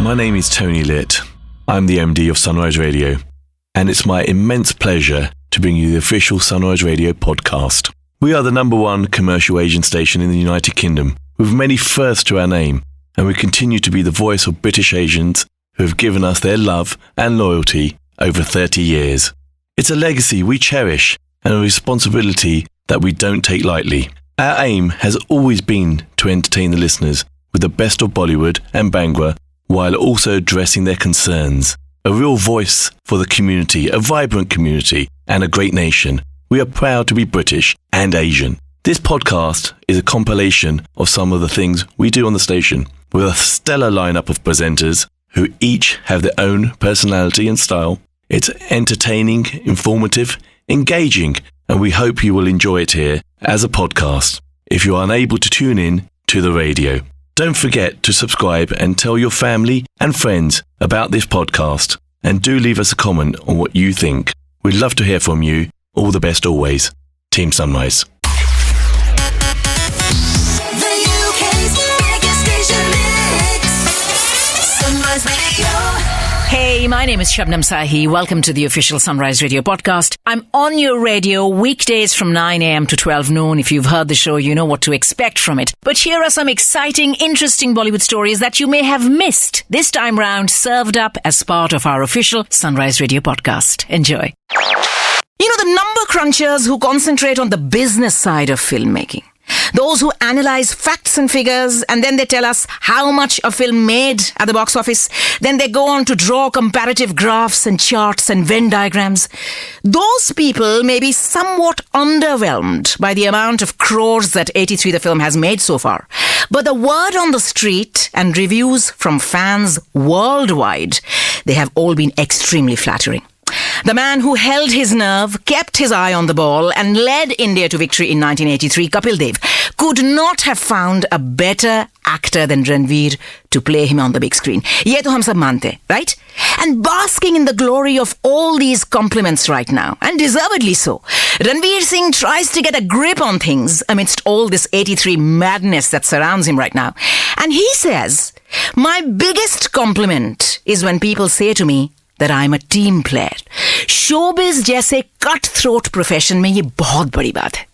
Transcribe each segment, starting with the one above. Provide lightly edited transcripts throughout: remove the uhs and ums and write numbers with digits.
My name is Tony Litt. I'm the MD of Sunrise Radio, and it's my immense pleasure to bring you the official Sunrise Radio podcast. We are the #1 commercial Asian station in the United Kingdom, with many firsts to our name, and we continue to be the voice of British Asians who have given us their love and loyalty over 30 years. It's a legacy we cherish and a responsibility that we don't take lightly. Our aim has always been to entertain the listeners with the best of Bollywood and Bhangra, while also addressing their concerns. A real voice for the community, a vibrant community, and a great nation. We are proud to be British and Asian. This podcast is a compilation of some of the things we do on the station, with a stellar lineup of presenters who each have their own personality and style. It's entertaining, informative, engaging, and we hope you will enjoy it here as a podcast if you are unable to tune in to the radio. Don't forget to subscribe and tell your family and friends about this podcast, and do leave us a comment on what you think. We'd love to hear from you. All the best always. Team Sunrise. The UK's biggest station mix. Sunrise Radio. Hey, my name is Shabnam Sahi. Welcome to the official Sunrise Radio podcast. I'm on your radio weekdays from 9 a.m. to 12 noon. If you've heard the show, you know what to expect from it. But here are some exciting, interesting Bollywood stories that you may have missed this time round, served up as part of our official Sunrise Radio podcast. Enjoy. You know, the number crunchers who concentrate on the business side of filmmaking. Those who analyze facts and figures, and then they tell us how much a film made at the box office. Then they go on to draw comparative graphs and charts and Venn diagrams. Those people may be somewhat underwhelmed by the amount of crores that 83 the film has made so far. But the word on the street and reviews from fans worldwide, they have all been extremely flattering. The man who held his nerve, kept his eye on the ball, and led India to victory in 1983, Kapil Dev, could not have found a better actor than Ranveer to play him on the big screen. Ye to hum sab mante, right? And basking in the glory of all these compliments right now, and deservedly so, Ranveer Singh tries to get a grip on things amidst all this 83 madness that surrounds him right now. And he says, "My biggest compliment is when people say to me that I'm a team player. Showbiz जैसे cutthroat profession में ये बहुत बड़ी बात है."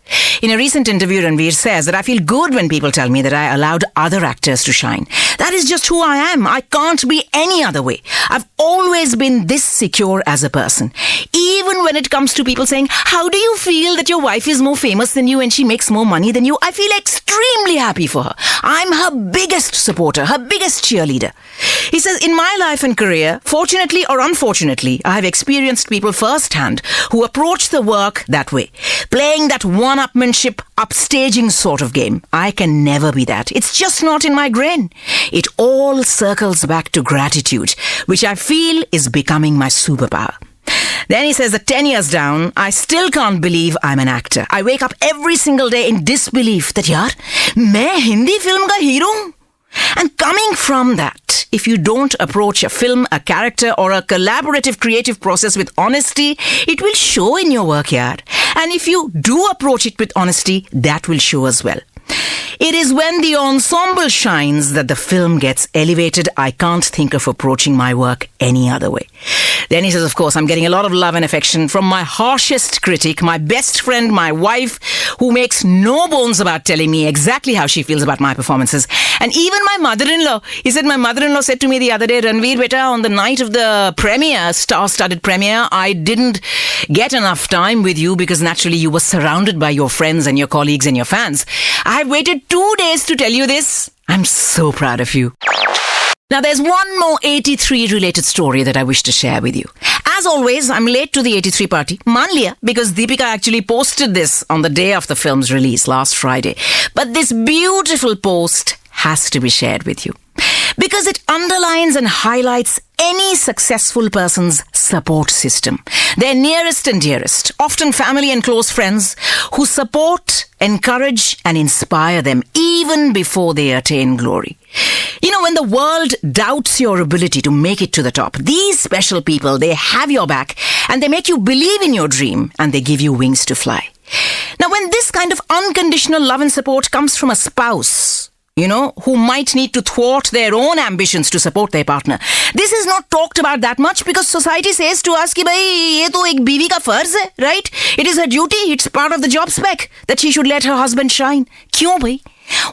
In a recent interview, Ranveer says that I feel good when people tell me that I allowed other actors to shine. That is just who I am. I can't be any other way. I've always been this secure as a person. Even when it comes to people saying, "How do you feel that your wife is more famous than you and she makes more money than you?" I feel extremely happy for her. I'm her biggest supporter, her biggest cheerleader. He says, "In my life and career, fortunately or unfortunately, I have experienced people firsthand who approach the work that way, playing that one-upmanship, upstaging sort of game. I can never be that. It's just not in my grain. It all circles back to gratitude, which I feel is becoming my superpower." Then he says that 10 years down, I still can't believe I'm an actor. I wake up every single day in disbelief that, yaar, main Hindi film ka hero hoon. And coming from that, if you don't approach a film, a character, or a collaborative creative process with honesty, it will show in your work, yaar. And if you do approach it with honesty, that will show as well. It is when the ensemble shines that the film gets elevated. I can't think of approaching my work any other way. Then he says, of course, I'm getting a lot of love and affection from my harshest critic, my best friend, my wife, who makes no bones about telling me exactly how she feels about my performances. And even my mother-in-law. He said, my mother-in-law said to me the other day, "Ranveer, beta, on the night of the premiere, star-studded premiere, I didn't get enough time with you because naturally you were surrounded by your friends and your colleagues and your fans. I've waited 2 days to tell you this. I'm so proud of you." Now, there's one more 83 related story that I wish to share with you. As always, I'm late to the 83 party. Maan liya, because Deepika actually posted this on the day of the film's release last Friday. But this beautiful post has to be shared with you, because it underlines and highlights any successful person's support system. Their nearest and dearest, often family and close friends, who support, encourage and inspire them even before they attain glory. You know, when the world doubts your ability to make it to the top, these special people, they have your back and they make you believe in your dream and they give you wings to fly. Now, when this kind of unconditional love and support comes from a spouse who might need to thwart their own ambitions to support their partner. This is not talked about that much because society says to us कि भाई ये तो एक बीवी का फर्ज है, right? It is her duty. It's part of the job spec that she should let her husband shine. क्यों भाई?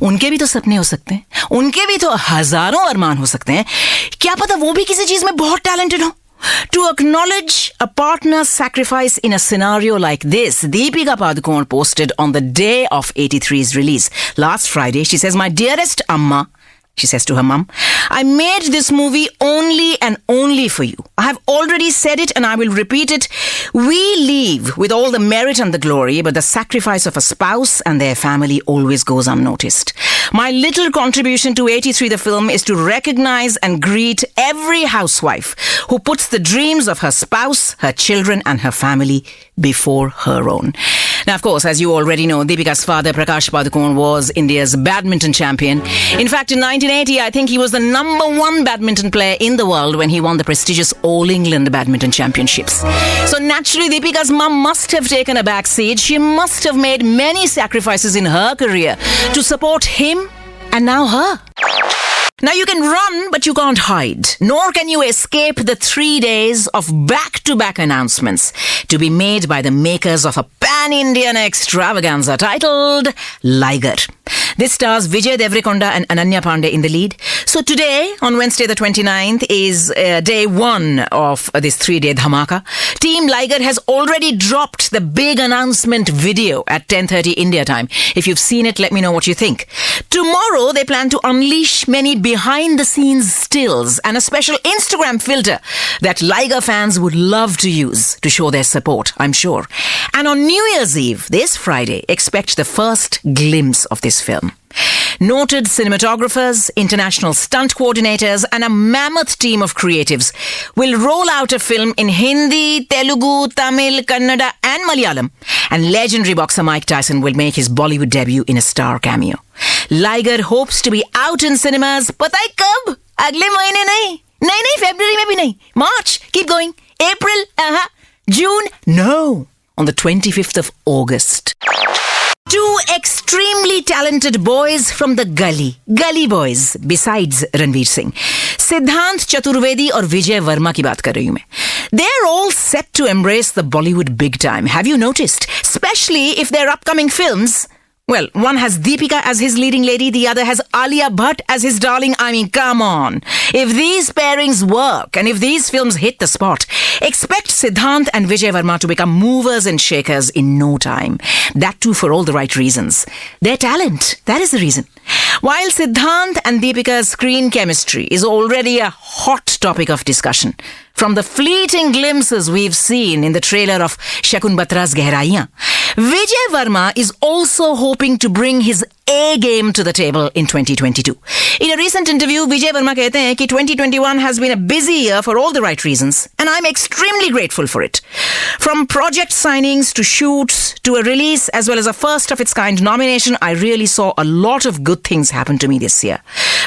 उनके भी तो सपने हो सकते हैं, उनके भी तो हजारों अरमान हो सकते हैं. क्या पता वो भी किसी चीज में बहुत टैलेंटेड हो. To acknowledge a partner's sacrifice in a scenario like this, Deepika Padukone posted on the day of 83's release. Last Friday, she says, "My dearest Amma," she says to her mum, "I made this movie only and only for you. I have already said it and I will repeat it. We leave with all the merit and the glory, but the sacrifice of a spouse and their family always goes unnoticed. My little contribution to 83 the film is to recognize and greet every housewife who puts the dreams of her spouse, her children and her family before her own." Now, of course, as you already know, Deepika's father, Prakash Padukone, was India's badminton champion. In fact, in 1980, I think he was the number one badminton player in the world when he won the prestigious All England Badminton Championships. So naturally, Deepika's mum must have taken a back seat. She must have made many sacrifices in her career to support him and now her. Now, you can run, but you can't hide. Nor can you escape the 3 days of back-to-back announcements to be made by the makers of a pan-Indian extravaganza titled Liger. This stars Vijay Deverakonda and Ananya Pandey in the lead. So today, on Wednesday the 29th, is day one of this 3-day dhamaka. Team Liger has already dropped the big announcement video at 10:30 India time. If you've seen it, let me know what you think. Tomorrow, they plan to unleash many behind-the-scenes stills and a special Instagram filter that Liger fans would love to use to show their support, I'm sure. And on New Year's Eve, this Friday, expect the first glimpse of this film. Noted cinematographers, international stunt coordinators and a mammoth team of creatives will roll out a film in Hindi, Telugu, Tamil, Kannada and Malayalam. And legendary boxer Mike Tyson will make his Bollywood debut in a star cameo. Liger hopes to be out in cinemas, पता है कब? अगले महीने नहीं, February में भी नहीं. March, keep going. April, June, no. On the 25th of August. Two extremely talented boys from the gully boys, besides Ranveer Singh. Siddhant Chaturvedi और विजय वर्मा की बात कर रही हूँ मैं. They're all set to embrace the Bollywood big time. Have you noticed? Especially if their upcoming films... Well, one has Deepika as his leading lady, the other has Alia Bhatt as his darling. I mean, come on. If these pairings work and if these films hit the spot, expect Siddhant and Vijay Verma to become movers and shakers in no time. That too for all the right reasons. Their talent, that is the reason. While Siddhant and Deepika's screen chemistry is already a hot topic of discussion, from the fleeting glimpses we've seen in the trailer of Shakun Batra's Gehraiyan, Vijay Verma is also hoping to bring his A game to the table in 2022. In a recent interview, Vijay Verma कहते हैं कि 2021 has been a busy year for all the right reasons, and I'm extremely grateful for it. From project signings to shoots to a release as well as a first of its kind nomination, I really saw a lot of good things happen to me this year.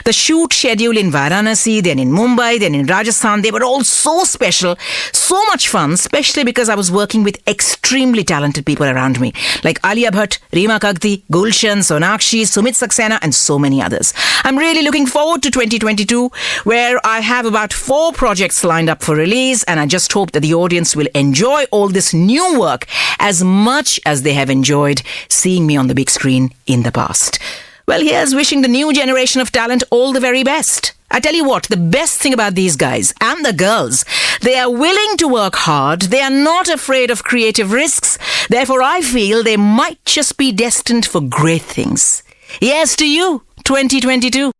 The shoot schedule in Varanasi, then in Mumbai, then in Rajasthan, they were all so special, so much fun, especially because I was working with extremely talented people around me, like Alia Bhatt, Reema Kagti, Gulshan, Sonakshi, Sumit Saxena, and so many others. I'm really looking forward to 2022, where I have about 4 projects lined up for release, and I just hope that the audience will enjoy all this new work as much as they have enjoyed seeing me on the big screen in the past. Well, here's wishing the new generation of talent all the very best. I tell you what, the best thing about these guys and the girls, they are willing to work hard. They are not afraid of creative risks. Therefore, I feel they might just be destined for great things. Yes to you, 2022.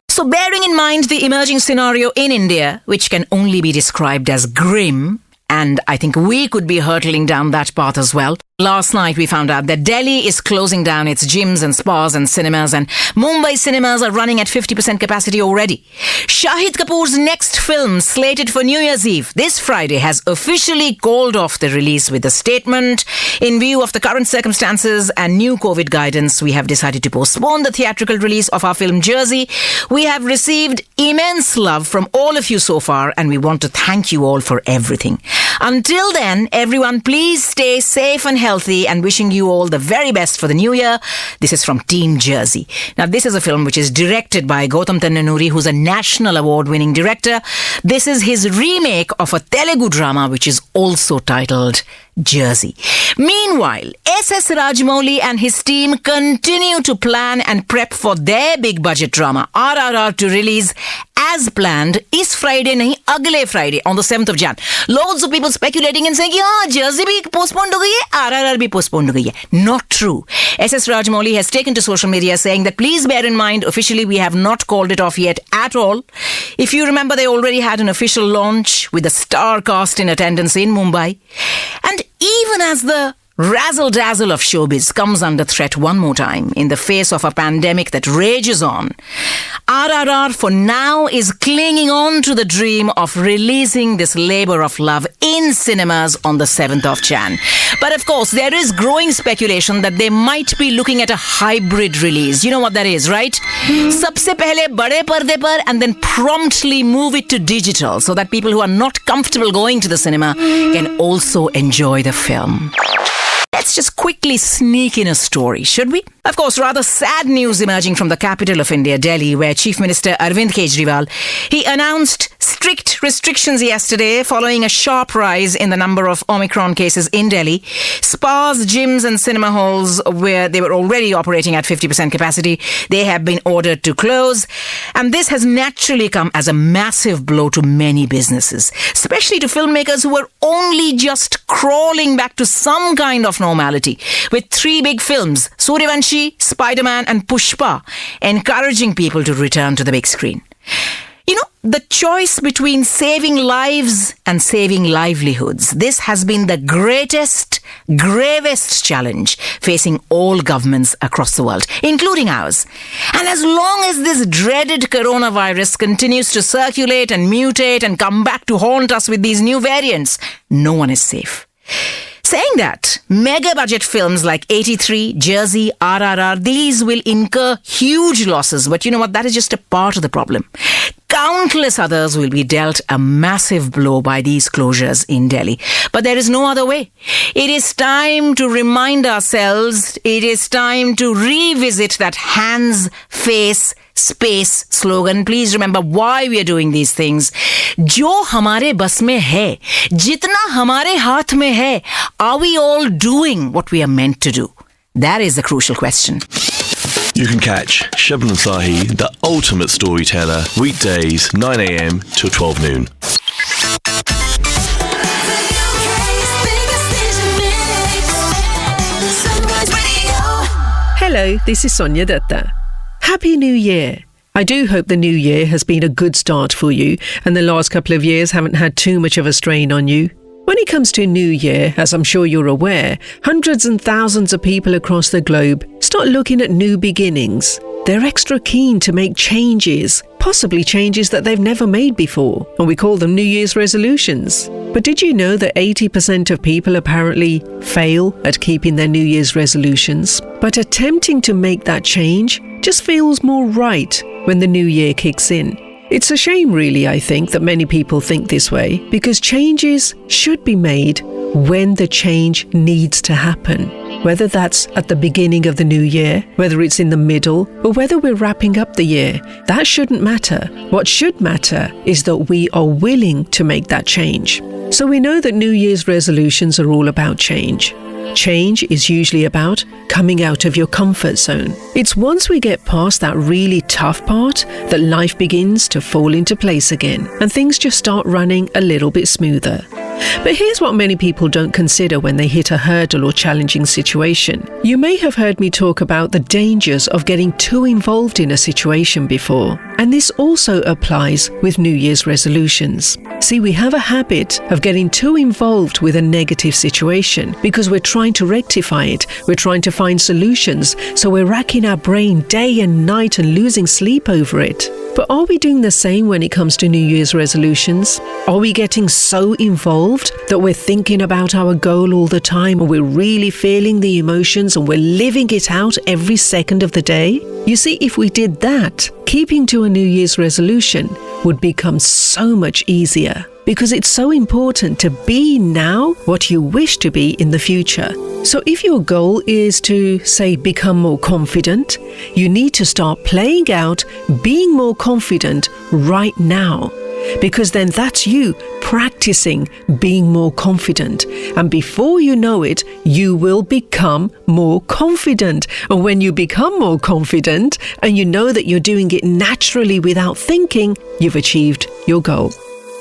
So bearing in mind the emerging scenario in India, which can only be described as grim, and I think we could be hurtling down that path as well. Last night we found out that Delhi is closing down its gyms and spas and cinemas, and Mumbai cinemas are running at 50% capacity already. Shahid Kapoor's next film, slated for New Year's Eve this Friday, has officially called off the release with a statement. In view of the current circumstances and new COVID guidance, we have decided to postpone the theatrical release of our film Jersey. We have received immense love from all of you so far, and we want to thank you all for everything. Until then, everyone, please stay safe and healthy, and wishing you all the very best for the new year. This is from Team Jersey. Now, this is a film which is directed by Gautam Tannanuri, who's a national award-winning director. This is his remake of a Telugu drama which is also titled Jersey. Meanwhile, S.S. Rajamouli and his team continue to plan and prep for their big budget drama RRR to release as planned is Friday, nahi, agle Friday on the 7th of Jan. Loads of people speculating and saying, yeah, Jersey bhi postponed ho gayi hai, RRR bhi postponed ho gayi hai. Not true. S.S. Rajamouli has taken to social media saying that please bear in mind, officially we have not called it off yet at all. If you remember, they already had an official launch with a star cast in attendance in Mumbai. And even as the razzle-dazzle of showbiz comes under threat one more time in the face of a pandemic that rages on, RRR for now is clinging on to the dream of releasing this labour of love in cinemas on the 7th of Jan. But of course, there is growing speculation that they might be looking at a hybrid release. You know what that is, right? Sabse pehle bade parde par and then promptly move it to digital so that people who are not comfortable going to the cinema can also enjoy the film. Let's just quickly sneak in a story, should we? Of course, rather sad news emerging from the capital of India, Delhi, where Chief Minister Arvind Kejriwal, he announced strict restrictions yesterday following a sharp rise in the number of Omicron cases in Delhi. Spas, gyms and cinema halls, where they were already operating at 50% capacity, they have been ordered to close. And this has naturally come as a massive blow to many businesses, especially to filmmakers who were only just crawling back to some kind of normality, with 3 big films, Suryavanshi, Spider-Man and Pushpa, encouraging people to return to the big screen. You know, the choice between saving lives and saving livelihoods, this has been the gravest challenge facing all governments across the world, including ours. And as long as this dreaded coronavirus continues to circulate and mutate and come back to haunt us with these new variants, no one is safe. Saying that, mega budget films like 83, Jersey, RRR, these will incur huge losses. But you know what? That is just a part of the problem. Countless others will be dealt a massive blow by these closures in Delhi. But there is no other way. It is time to remind ourselves, it is time to revisit that hands, face, space slogan. Please remember why we are doing these things. जो हमारे बस में है, जितना हमारे हाथ में है, are we all doing what we are meant to do? That is the crucial question. You can catch Shabnam Sahi, the ultimate storyteller, weekdays 9 a.m. till 12 noon. Hello, this is Sonia Datta. Happy New Year. I do hope the new year has been a good start for you and the last couple of years haven't had too much of a strain on you. When it comes to New Year, as I'm sure you're aware, hundreds and thousands of people across the globe start looking at new beginnings. They're extra keen to make changes, possibly changes that they've never made before, and we call them New Year's resolutions. But did you know that 80% of people apparently fail at keeping their New Year's resolutions? But attempting to make that change just feels more right when the new year kicks in. It's a shame, really, I think, that many people think this way, because changes should be made when the change needs to happen. Whether that's at the beginning of the new year, whether it's in the middle, or whether we're wrapping up the year, that shouldn't matter. What should matter is that we are willing to make that change. So we know that New Year's resolutions are all about change. Change is usually about coming out of your comfort zone. It's once we get past that really tough part that life begins to fall into place again and things just start running a little bit smoother. But here's what many people don't consider when they hit a hurdle or challenging situation. You may have heard me talk about the dangers of getting too involved in a situation before, and this also applies with New Year's resolutions. See, we have a habit of getting too involved with a negative situation because we're trying to rectify it, we're trying to find solutions, so we're racking our brain day and night and losing sleep over it. But are we doing the same when it comes to New Year's resolutions? Are we getting so involved that we're thinking about our goal all the time, and we're really feeling the emotions and we're living it out every second of the day? You see, if we did that, keeping to a New Year's resolution would become so much easier, because it's so important to be now what you wish to be in the future. So if your goal is to, say, become more confident, you need to start playing out being more confident right now, because then that's you practicing being more confident. And before you know it, you will become more confident. And when you become more confident and you know that you're doing it naturally without thinking, you've achieved your goal.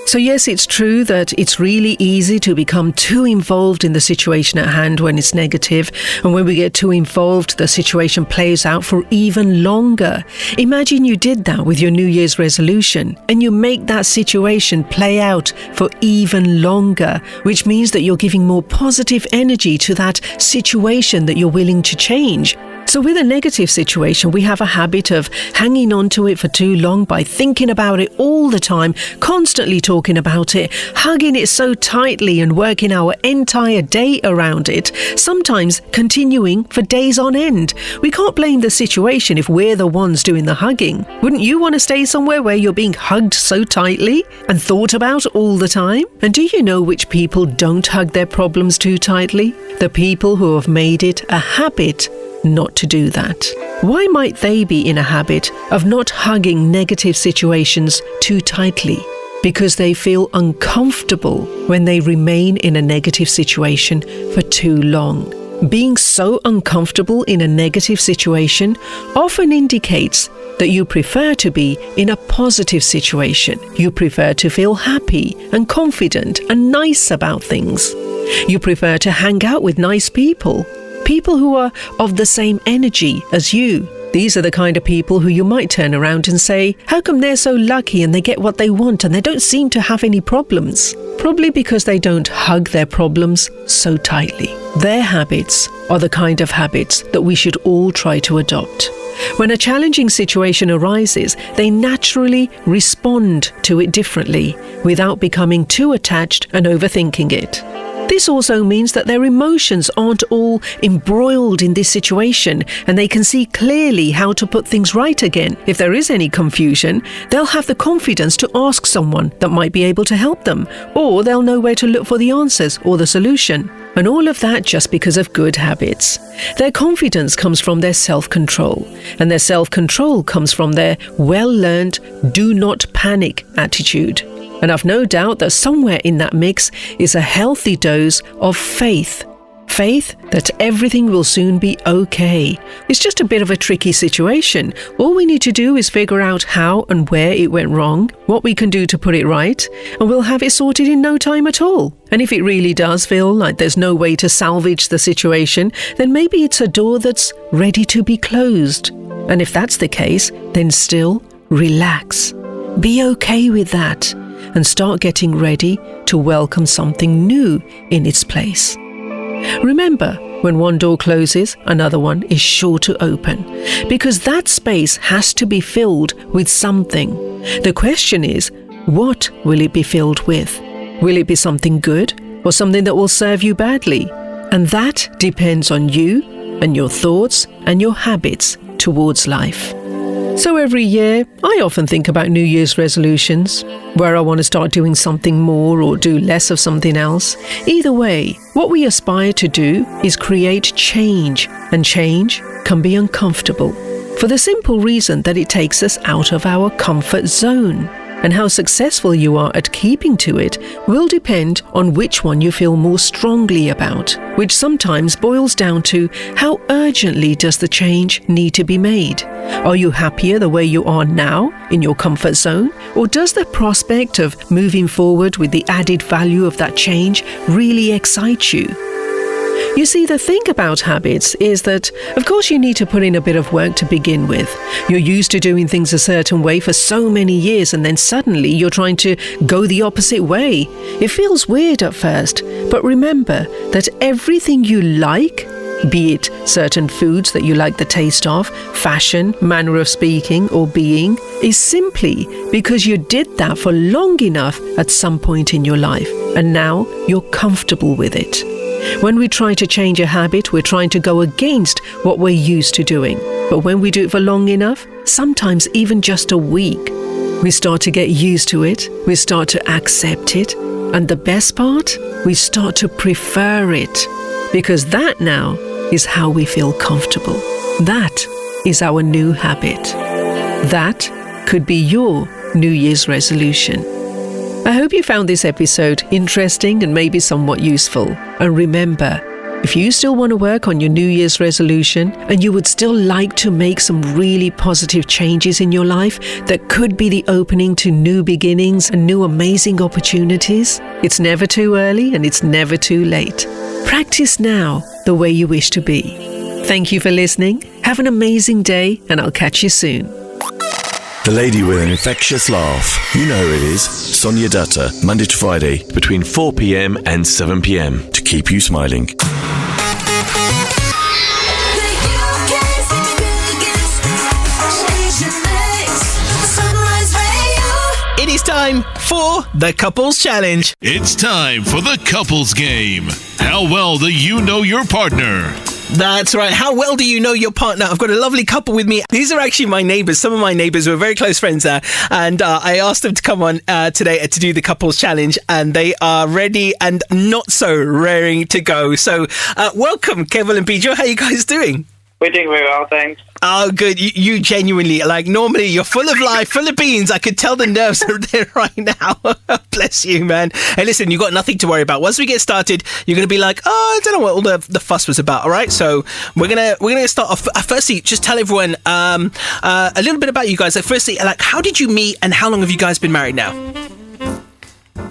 So yes, it's true that it's really easy to become too involved in the situation at hand when it's negative, and when we get too involved, the situation plays out for even longer. Imagine you did that with your New Year's resolution, and you make that situation play out for even longer, which means that you're giving more positive energy to that situation that you're willing to change. So with a negative situation, we have a habit of hanging on to it for too long by thinking about it all the time, constantly talking about it, hugging it so tightly and working our entire day around it, sometimes continuing for days on end. We can't blame the situation if we're the ones doing the hugging. Wouldn't you want to stay somewhere where you're being hugged so tightly and thought about all the time? And do you know which people don't hug their problems too tightly? The people who have made it a habit not to do that. Why might they be in a habit of not hugging negative situations too tightly? Because they feel uncomfortable when they remain in a negative situation for too long. Being so uncomfortable in a negative situation often indicates that you prefer to be in a positive situation. You prefer to feel happy and confident and nice about things. You prefer to hang out with nice people. People who are of the same energy as you. These are the kind of people who you might turn around and say, how come they're so lucky and they get what they want and they don't seem to have any problems? Probably because they don't hug their problems so tightly. Their habits are the kind of habits that we should all try to adopt. When a challenging situation arises, they naturally respond to it differently without becoming too attached and overthinking it. This also means that their emotions aren't all embroiled in this situation, and they can see clearly how to put things right again. If there is any confusion, they'll have the confidence to ask someone that might be able to help them, or they'll know where to look for the answers or the solution. And all of that just because of good habits. Their confidence comes from their self-control, and their self-control comes from their well-learned do not panic attitude. And I've no doubt that somewhere in that mix is a healthy dose of faith. Faith that everything will soon be okay. It's just a bit of a tricky situation. All we need to do is figure out how and where it went wrong, what we can do to put it right, and we'll have it sorted in no time at all. And if it really does feel like there's no way to salvage the situation, then maybe it's a door that's ready to be closed. And if that's the case, then still relax. Be okay with that, and start getting ready to welcome something new in its place. Remember, when one door closes, another one is sure to open, because that space has to be filled with something. The question is, what will it be filled with? Will it be something good or something that will serve you badly? And that depends on you and your thoughts and your habits towards life. So every year, I often think about New Year's resolutions, where I want to start doing something more or do less of something else. Either way, what we aspire to do is create change, and change can be uncomfortable, for the simple reason that it takes us out of our comfort zone. And how successful you are at keeping to it will depend on which one you feel more strongly about, which sometimes boils down to how urgently does the change need to be made. Are you happier the way you are now in your comfort zone, or does the prospect of moving forward with the added value of that change really excite you? You see, the thing about habits is that, of course, you need to put in a bit of work to begin with. You're used to doing things a certain way for so many years, and then suddenly you're trying to go the opposite way. It feels weird at first, but remember that everything you like, be it certain foods that you like the taste of, fashion, manner of speaking or being, is simply because you did that for long enough at some point in your life, and now you're comfortable with it. When we try to change a habit, we're trying to go against what we're used to doing. But when we do it for long enough, sometimes even just a week, We start to get used to it. We start to accept it. And the best part, we start to prefer it. Because that now is how we feel comfortable. That is our new habit. That could be your New Year's resolution. I hope you found this episode interesting and maybe somewhat useful. And remember, if you still want to work on your New Year's resolution and you would still like to make some really positive changes in your life that could be the opening to new beginnings and new amazing opportunities, it's never too early and it's never too late. Practice now the way you wish to be. Thank you for listening. Have an amazing day and I'll catch you soon. The lady with an infectious laugh. You know who it is. Sonia Dutta, Monday to Friday, between 4 p.m. and 7 p.m. to keep you smiling. It is time for the Couples Challenge. It's time for the couples game. How well do you know your partner? That's right. How well do you know your partner? I've got a lovely couple with me. These are actually my neighbours. Some of my neighbours were very close friends there. And I asked them to come on today to do the Couples Challenge. And they are ready and not so raring to go. So welcome, Kevin and Bijo. How are you guys doing? We're doing very well, thanks. Oh, good. You genuinely, like, normally you're full of life, full of beans. I could tell the nerves are there right now. Bless you, man. Hey, listen, you got nothing to worry about. Once we get started, you're going to be like, oh, I don't know what all the fuss was about, all right? So we're gonna start off. Firstly, just tell everyone a little bit about you guys. Like, firstly, like, how did you meet and how long have you guys been married now?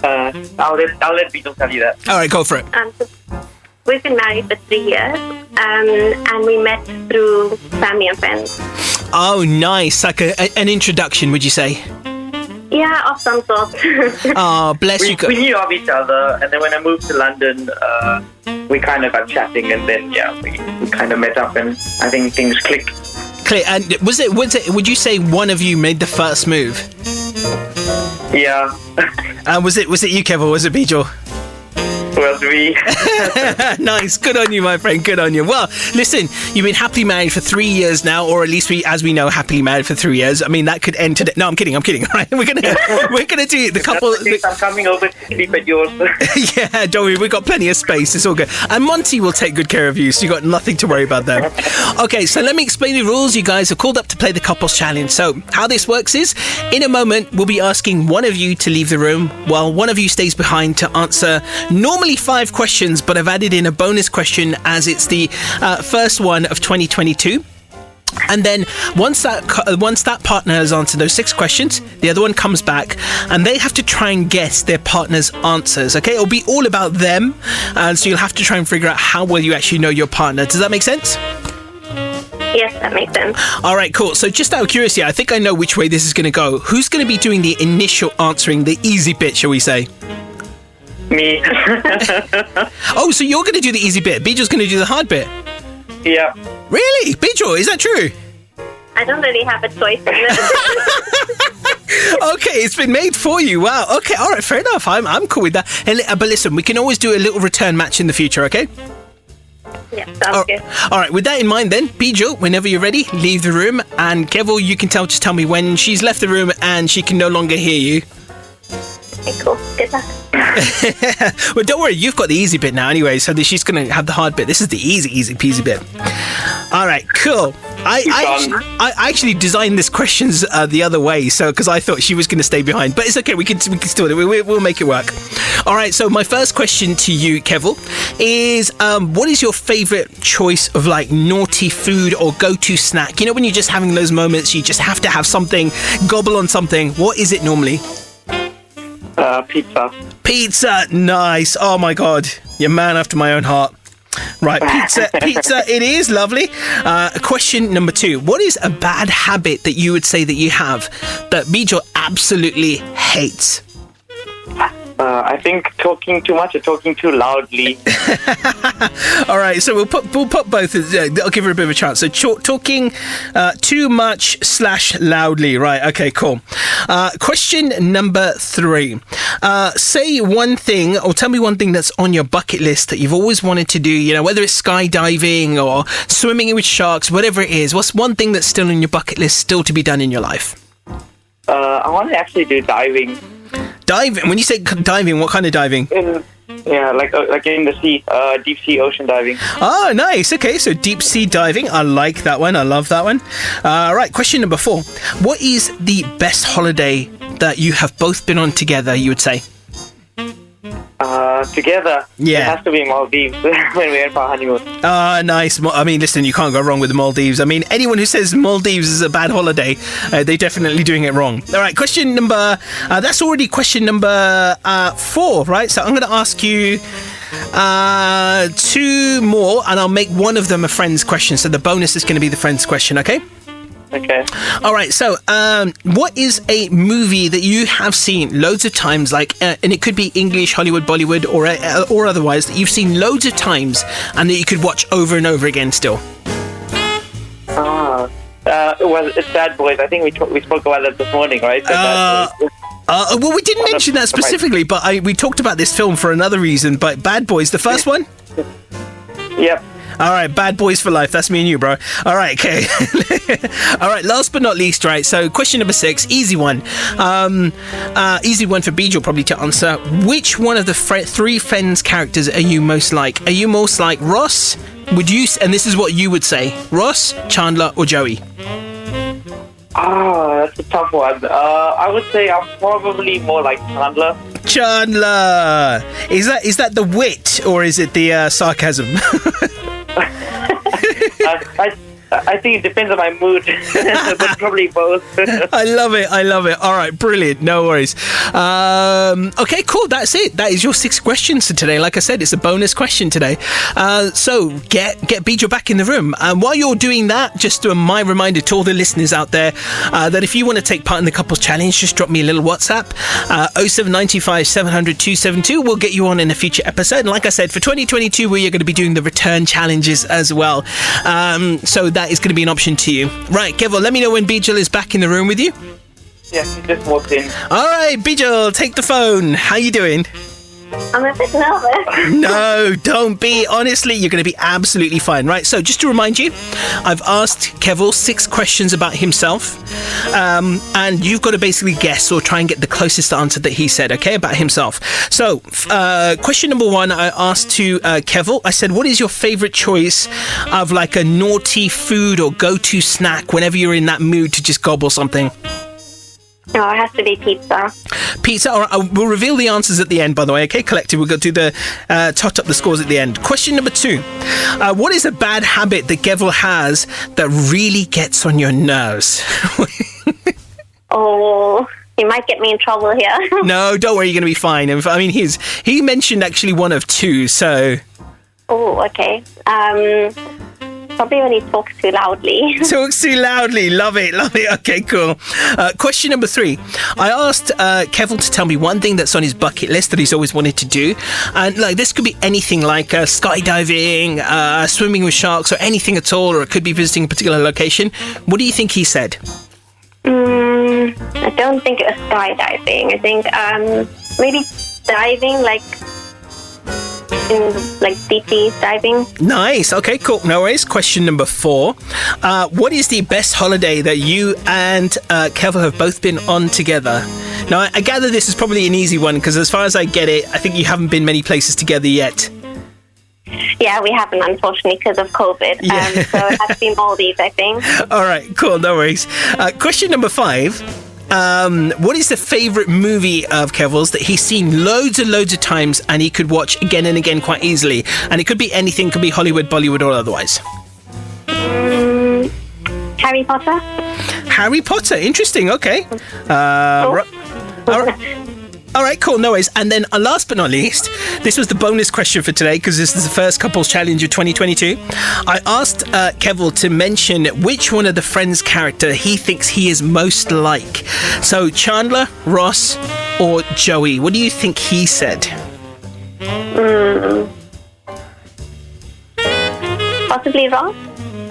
I'll let Vito tell you that. All right, go for it. We've been married for 3 years, and we met through family and friends. Oh, nice. Like an introduction, would you say? Yeah, of some sort. Oh, bless you. We knew of each other, and then when I moved to London, we kind of got chatting, and then, we kind of met up, and I think things clicked. And was it? Would you say one of you made the first move? Yeah. Was it you, Kev, or was it Bijo? Was we? Nice. Good on you, my friend. Good on you. Well, listen, you've been happily married for 3 years now, or at least as we know, happily married for 3 years. I mean, that could end today. No, I'm kidding. Right? We're gonna do the couple. I'm coming over to sleep at yours. Yeah, don't worry. We've got plenty of space. It's all good. And Monty will take good care of you, so you got nothing to worry about there. Okay, so let me explain the rules. You guys are called up to play the Couples Challenge. So how this works is, in a moment, we'll be asking one of you to leave the room while one of you stays behind to answer normally 5 questions, but I've added in a bonus question as it's the first one of 2022. And then once that partner has answered those 6 questions, the other one comes back and they have to try and guess their partner's answers. Okay, it'll be all about them, and so you'll have to try and figure out how well you actually know your partner. Does that make sense? Yes, that makes sense. All right, cool. So just out of curiosity, I think I know which way this is going to go. Who's going to be doing the initial answering, the easy bit, shall we say? Me. Oh, so you're going to do the easy bit. Bijo's going to do the hard bit. Yeah. Really? Bijo, is that true? I don't really have a choice in this. Okay, it's been made for you. Wow. Okay, all right, fair enough. I'm cool with that. But listen, we can always do a little return match in the future, okay? Yeah, sounds good. All right, with that in mind then, Bijo, whenever you're ready, leave the room. And Kevo, you can just tell me when she's left the room and she can no longer hear you. Okay, cool. Good luck. Well, don't worry, you've got the easy bit now anyway, so she's going to have the hard bit. This is the easy peasy bit. All right, cool. I actually designed this questions the other way, so because I thought she was going to stay behind, but it's okay. We can still do it. We'll make it work. All right. So my first question to you, Kevo, is what is your favourite choice of like naughty food or go-to snack? You know, when you're just having those moments, you just have to have something, gobble on something. What is it normally? Pizza. Pizza, nice. Oh my God, you're a man after my own heart. Right, pizza it is, lovely. Question number 2. What is a bad habit that you would say that you have that Bijo absolutely hates? I think talking too much or talking too loudly. All right, so we'll put both. I'll give her a bit of a chance. So talking too much / loudly. Right. Okay. Cool. Question number 3. Say one thing, or tell me one thing that's on your bucket list that you've always wanted to do. You know, whether it's skydiving or swimming with sharks, whatever it is. What's one thing that's still on your bucket list, still to be done in your life? I want to actually do diving. Diving? When you say diving, what kind of diving? Like in the sea, deep sea ocean diving. Oh, nice. Okay, so deep sea diving. I like that one. I love that one. Right, question number 4. What is the best holiday that you have both been on together, you would say? Together. Yeah. It has to be Maldives when we went for our honeymoon. Nice. I mean, listen, you can't go wrong with the Maldives. I mean, anyone who says Maldives is a bad holiday, they're definitely doing it wrong. All right, question number... that's already question number 4, right? So I'm going to ask you 2 more, and I'll make one of them a friend's question. So the bonus is going to be the friend's question, okay? Okay. All right, so what is a movie that you have seen loads of times, like, and it could be English, Hollywood, Bollywood, or otherwise, that you've seen loads of times and that you could watch over and over again still? Well, it's Bad Boys. I think we spoke about that this morning, right? Well, we didn't mention that specifically, but we talked about this film for another reason. But Bad Boys, the first one? Yep. All right, Bad Boys for life. That's me and you, bro. All right, okay. All right, last but not least, right? So question number 6, easy one. Easy one for Bijal probably to answer. Which one of the 3 Friends characters are you most like? Are you most like Ross? Would you? And this is what you would say: Ross, Chandler, or Joey? That's a tough one. I would say I'm probably more like Chandler. Chandler. Is that the wit or is it the sarcasm? I think it depends on my mood, but probably both. I love it. All right, brilliant. No worries. Okay, cool. That's it. That is your 6 questions for today. Like I said, it's a bonus question today. So get Bijal back in the room. And while you're doing that, just my reminder to all the listeners out there that if you want to take part in the Couples Challenge, just drop me a little WhatsApp. 07925 700 272. We'll get you on in a future episode. And like I said, for 2022, we are going to be doing the return challenges as well. So that is going to be an option to you. Right, Kevo, let me know when Bijal is back in the room with you. Yeah, he just walked in. All right, Bijal, take the phone. How you doing? I'm a bit nervous. No, don't be. Honestly, you're going to be absolutely fine. Right, so just to remind you, I've asked Kevo 6 questions about himself, and you've got to basically guess or try and get the closest answer that he said, okay, about himself. So, question number 1, I asked to Kevo, I said, what is your favourite choice of like a naughty food or go-to snack whenever you're in that mood to just gobble something? No, it has to be pizza. Pizza? All right, we'll reveal the answers at the end, by the way, okay? Collective, we'll go do the tot up the scores at the end. Question number 2. What is a bad habit that Kevo has that really gets on your nerves? Oh, you might get me in trouble here. No, don't worry, you're going to be fine. I mean, he mentioned actually one of 2, so... Oh, okay. Probably when he talks too loudly. Talks too loudly. Love it. Okay, cool. Question number 3. I asked Kevo to tell me one thing that's on his bucket list that he's always wanted to do. And like this could be anything like skydiving, swimming with sharks, or anything at all, or it could be visiting a particular location. What do you think he said? I don't think it was skydiving. I think maybe diving, like deep sea diving. Nice. Okay, cool. No worries. Question number 4. What is the best holiday that you and Kevo have both been on together? Now, I gather this is probably an easy one because as far as I get it, I think you haven't been many places together yet. Yeah, we haven't, unfortunately, because of COVID. Yeah. So it has to be Maldives, I think. All right, cool. No worries. Question number 5. What is the favourite movie of Kevo's that he's seen loads and loads of times and he could watch again and again quite easily? And it could be anything, could be Hollywood, Bollywood, or otherwise. Harry Potter. Harry Potter, interesting, okay. All right, cool, no worries. And then last but not least, this was the bonus question for today because this is the first Couples Challenge of 2022. I asked Kevo to mention which one of the Friends character he thinks he is most like. So Chandler, Ross, or Joey. What do you think he said? Possibly Ross.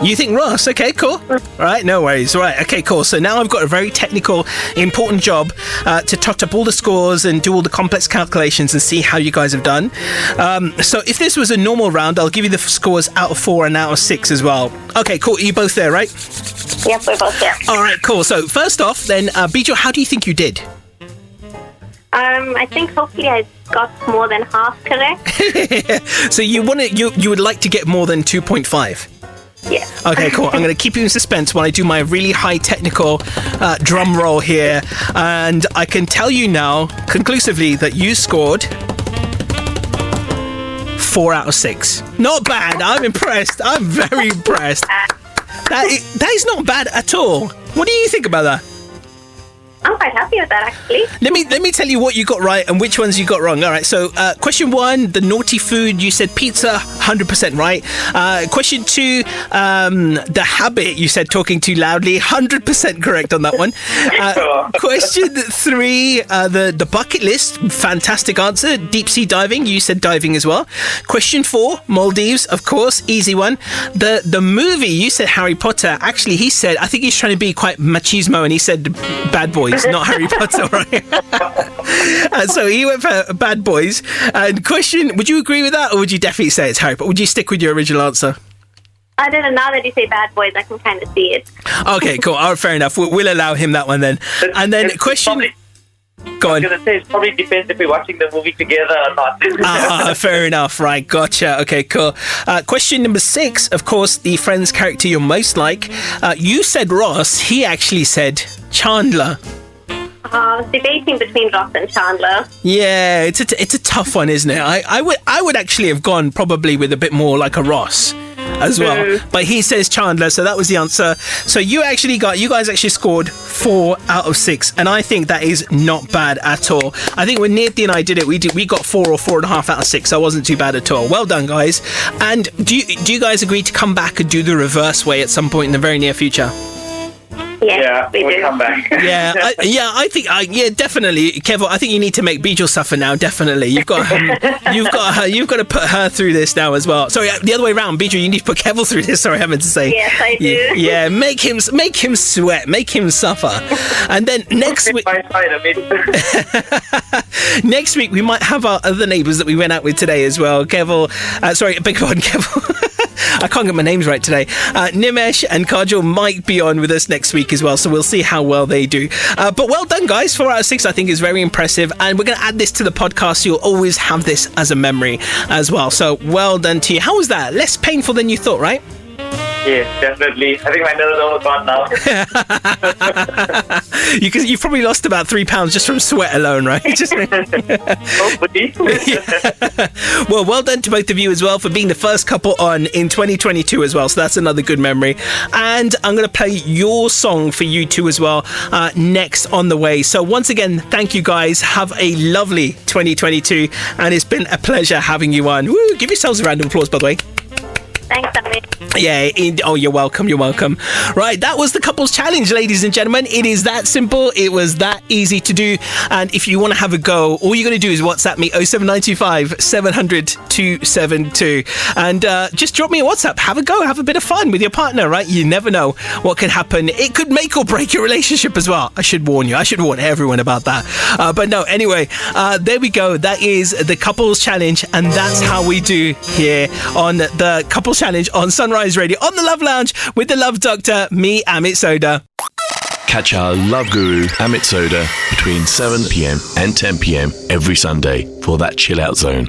You think Ross? Okay, cool. All right, no worries. All right, okay, cool. So now I've got a very technical, important job to tot up all the scores and do all the complex calculations and see how you guys have done. So if this was a normal round, I'll give you the scores out of 4 and out of 6 as well. Okay, cool. Are you both there, right? Yep, we're both there. All right, cool. So first off, then, Bijo, how do you think you did? I think hopefully I got more than half correct. So you would like to get more than 2.5? Yes. Okay, cool. I'm going to keep you in suspense while I do my really high technical drum roll here. And I can tell you now, conclusively, that you scored 4 out of 6. Not bad. I'm impressed. I'm very impressed. That is not bad at all. What do you think about that? I'm quite happy with that, actually. Let me tell you what you got right and which ones you got wrong. All right, so question 1, the naughty food, you said pizza, 100% right. Question 2, the habit, you said talking too loudly, 100% correct on that one. Question 3, the bucket list, fantastic answer. Deep sea diving, you said diving as well. Question 4, Maldives, of course, easy one. The movie, you said Harry Potter. Actually, he said, I think he's trying to be quite machismo, and he said Bad Boys. Not Harry Potter, right? So he went for Bad Boys. And question, would you agree with that, or would you definitely say it's Harry Potter? Would you stick with your original answer? I don't know. Now that you say Bad Boys, I can kind of see it. Okay, cool. All right, fair enough. We'll allow him that one then. And then question... Go on. I was going to say, it probably depends if we're watching the movie together or not. Fair enough. Right, gotcha. Okay, cool. Question number 6, of course, the Friends character you most like. You said Ross. He actually said Chandler. I was debating between Ross and Chandler. Yeah, it's a tough one, isn't it? I would actually have gone probably with a bit more like a Ross as well, but he says Chandler, so that was the answer. So you guys actually scored 4 out of 6, and I think that is not bad at all. I think when Nirti and I did it, we got 4 or 4.5 out of 6, so it wasn't too bad at all. Well done, guys. And do you guys agree to come back and do the reverse way at some point in the very near future? Yes, we we'll do. come back. I think definitely, Kev. I think you need to make Bijo suffer now. Definitely, you've got to put her through this now as well. Sorry, the other way around, Bijo. You need to put Kev through this. Sorry, I meant to say. Yes, I do. Yeah, make him sweat, make him suffer, and then next week. Next week we might have our other neighbours that we went out with today as well. Kev, beg pardon, Kev. I can't get my names right today. Nimesh and Kajal might be on with us next week as well, so we'll see how well they do. But well done, guys. 4 out of 6, I think, is very impressive, and we're going to add this to the podcast, so you'll always have this as a memory as well. So well done to you. How was that? Less painful than you thought, right? Yes, definitely. I think my nerves are all gone now. You've probably lost about 3 pounds just from sweat alone, right? Hopefully. Well done to both of you as well for being the first couple on in 2022 as well. So that's another good memory. And I'm going to play your song for you two as well next on the way. So once again, thank you guys. Have a lovely 2022. And it's been a pleasure having you on. Woo, give yourselves a round of applause, by the way. Thanks, Amit. Yeah, you're welcome. Right, that was the couples challenge, ladies and gentlemen. It is that simple. It was that easy to do. And if you want to have a go, all you're going to do is WhatsApp me 07925 700 272 and just drop me a WhatsApp. Have a go. Have a bit of fun with your partner, right? You never know what can happen. It could make or break your relationship as well. I should warn you. I should warn everyone about that. But no, anyway, there we go. That is the couples challenge, and that's how we do here on the couples challenge on Sunrise Radio on the Love Lounge with the Love Doctor, me, Amit Sodha. Catch our love guru, Amit Sodha, between 7 p.m. and 10 p.m. every Sunday for that chill out zone.